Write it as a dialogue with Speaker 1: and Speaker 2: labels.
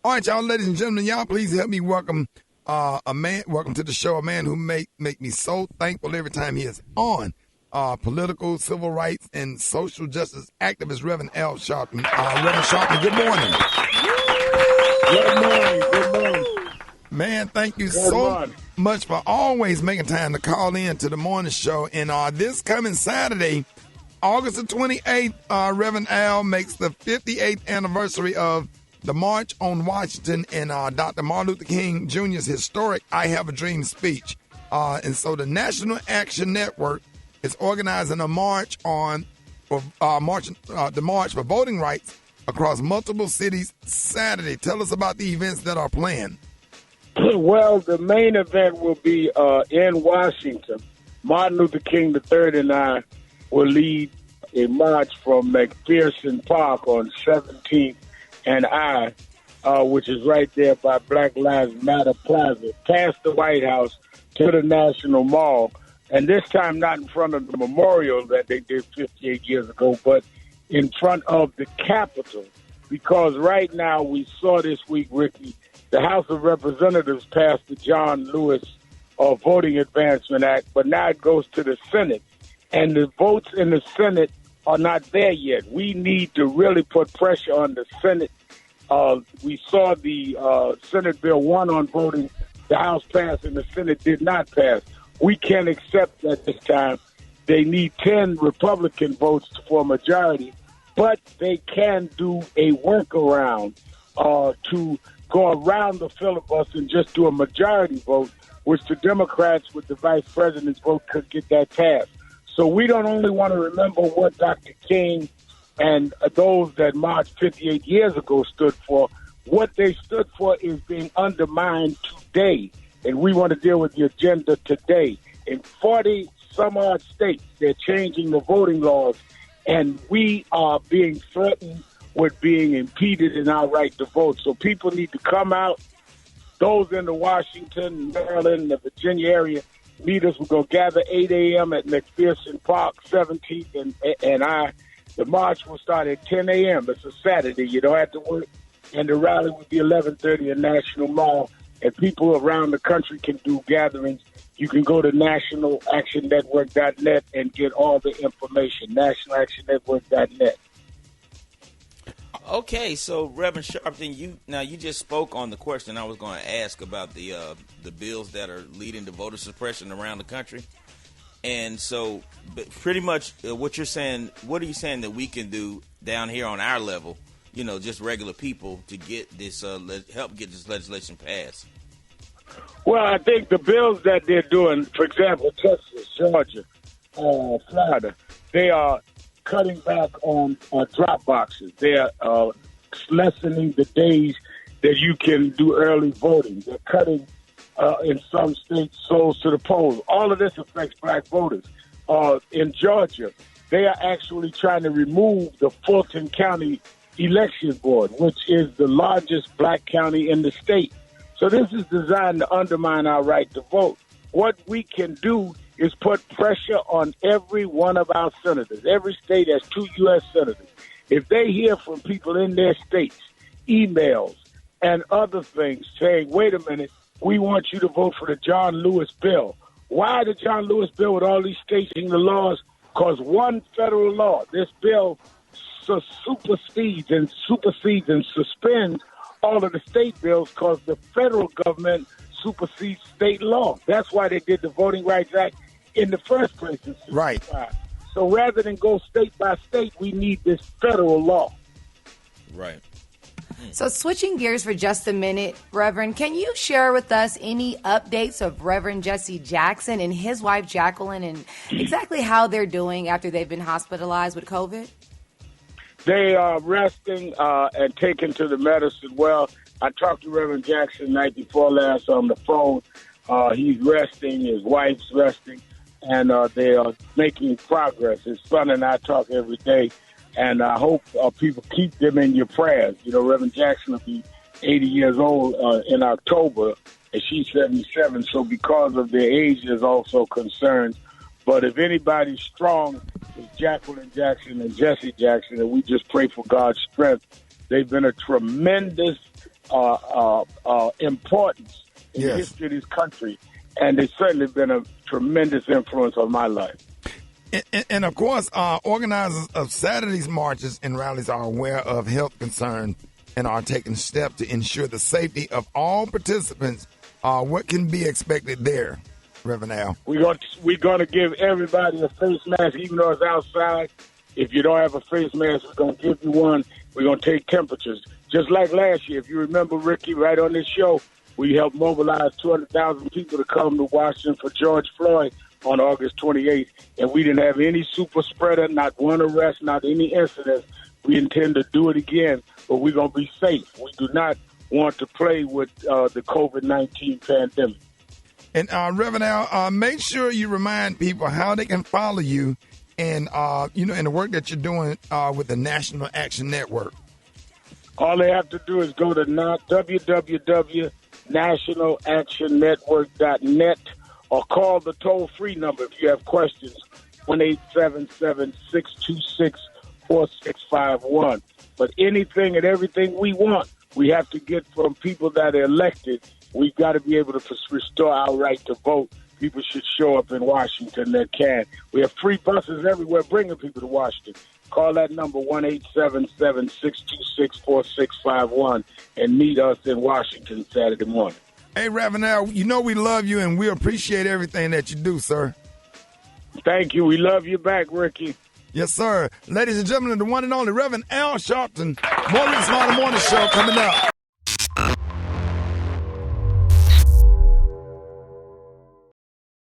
Speaker 1: All right, y'all, ladies and gentlemen, y'all please help me welcome welcome to the show, a man who make me so thankful every time he is on. Political, civil rights, and social justice activist, Reverend Al Sharpton. Reverend Sharpton, good morning.
Speaker 2: Good morning.
Speaker 1: Man, thank you so much for always making time to call in to the morning show. And this coming Saturday, August the 28th, Reverend Al makes the 58th anniversary of the March on Washington and Dr. Martin Luther King Jr.'s historic I Have a Dream speech. And so the National Action Network is organizing a march the March for Voting Rights across multiple cities Saturday. Tell us about the events that are planned.
Speaker 2: Well, the main event will be in Washington. Martin Luther King III and I will lead a march from McPherson Park on 17th and I, which is right there by Black Lives Matter Plaza, past the White House to the National Mall. And this time not in front of the memorial that they did 58 years ago, but in front of the Capitol. Because right now we saw this week, Rickey, the House of Representatives passed the John Lewis Voting Advancement Act, but now it goes to the Senate. And the votes in the Senate are not there yet. We need to really put pressure on the Senate. We saw the Senate Bill 1 on voting, the House passed and the Senate did not pass. We can't accept that this time. They need 10 Republican votes for a majority, but they can do a workaround to go around the filibuster and just do a majority vote, which the Democrats with the vice president's vote could get that passed. So we don't only want to remember what Dr. King and those that marched 58 years ago stood for. What they stood for is being undermined today. And we want to deal with the agenda today. In 40 some odd states, they're changing the voting laws, and we are being threatened with being impeded in our right to vote. So people need to come out. Those in the Washington, Maryland, the Virginia area, meet us. We're going to gather 8 a.m. at McPherson Park, 17th, and I. The march will start at 10 a.m. It's a Saturday. You don't have to work. And the rally will be 11:30 at National Mall. And people around the country can do gatherings. You can go to nationalactionnetwork.net and get all the information, nationalactionnetwork.net.
Speaker 3: Okay, so Reverend Sharpton, you just spoke on the question I was going to ask about the bills that are leading to voter suppression around the country. And so but pretty much what are you saying that we can do down here on our level, just regular people, to get this help get this legislation passed?
Speaker 2: Well, I think the bills that they're doing, for example, Texas, Georgia, Florida, they are cutting back on drop boxes. They are lessening the days that you can do early voting. They're cutting, in some states, souls to the polls. All of this affects black voters. In Georgia, they are actually trying to remove the Fulton County Election Board, which is the largest black county in the state. So this is designed to undermine our right to vote. What we can do is put pressure on every one of our senators. Every state has 2 U.S. senators. If they hear from people in their states, emails and other things saying, wait a minute, we want you to vote for the John Lewis bill. Why the John Lewis bill with all these states in the laws? Because one federal law, this bill supersedes and suspends all of the state bills because the federal government supersedes state law. That's why they did the Voting Rights Act in the first place.
Speaker 1: Right.
Speaker 2: So rather than go state by state, we need this federal law.
Speaker 3: Right.
Speaker 4: So switching gears for just a minute, Reverend, can you share with us any updates of Reverend Jesse Jackson and his wife Jacqueline and exactly how they're doing after they've been hospitalized with COVID?
Speaker 2: They are resting and taken to the medicine well. I talked to Reverend Jackson the night before last on the phone. He's resting, his wife's resting, and they are making progress. His son and I talk every day, and I hope people keep them in your prayers. Reverend Jackson will be 80 years old in October, and she's 77, so because of their age, there's also concerns. But if anybody's strong, it's Jacqueline Jackson and Jesse Jackson, and we just pray for God's strength. They've been a tremendous importance in the history of this country, and they've certainly been a tremendous influence on my life.
Speaker 1: And of course, organizers of Saturday's marches and rallies are aware of health concerns and are taking steps to ensure the safety of all participants. What can be expected there, Reverend Al?
Speaker 2: We're going to give everybody a face mask, even though it's outside. If you don't have a face mask, we're going to give you one. We're going to take temperatures. Just like last year, if you remember, Rickey, right on this show, we helped mobilize 200,000 people to come to Washington for George Floyd on August 28th, and we didn't have any super spreader, not one arrest, not any incident. We intend to do it again, but we're going to be safe. We do not want to play with the COVID-19 pandemic.
Speaker 1: And Reverend Al, make sure you remind people how they can follow you and, in the work that you're doing with the National Action Network.
Speaker 2: All they have to do is go to www.nationalactionnetwork.net or call the toll-free number if you have questions, 1-877-626-4651. But anything and everything we want, we have to get from people that are elected. We've got to be able to restore our right to vote. People should show up in Washington that can. We have free buses everywhere bringing people to Washington. Call that number, 1-877-626-4651, and meet us in Washington Saturday morning.
Speaker 1: Hey, Reverend Al, you know we love you, and we appreciate everything that you do, sir.
Speaker 2: Thank you. We love you back, Rickey.
Speaker 1: Yes, sir. Ladies and gentlemen, the one and only Reverend Al Sharpton. More Rickey Smiley Morning Show coming up.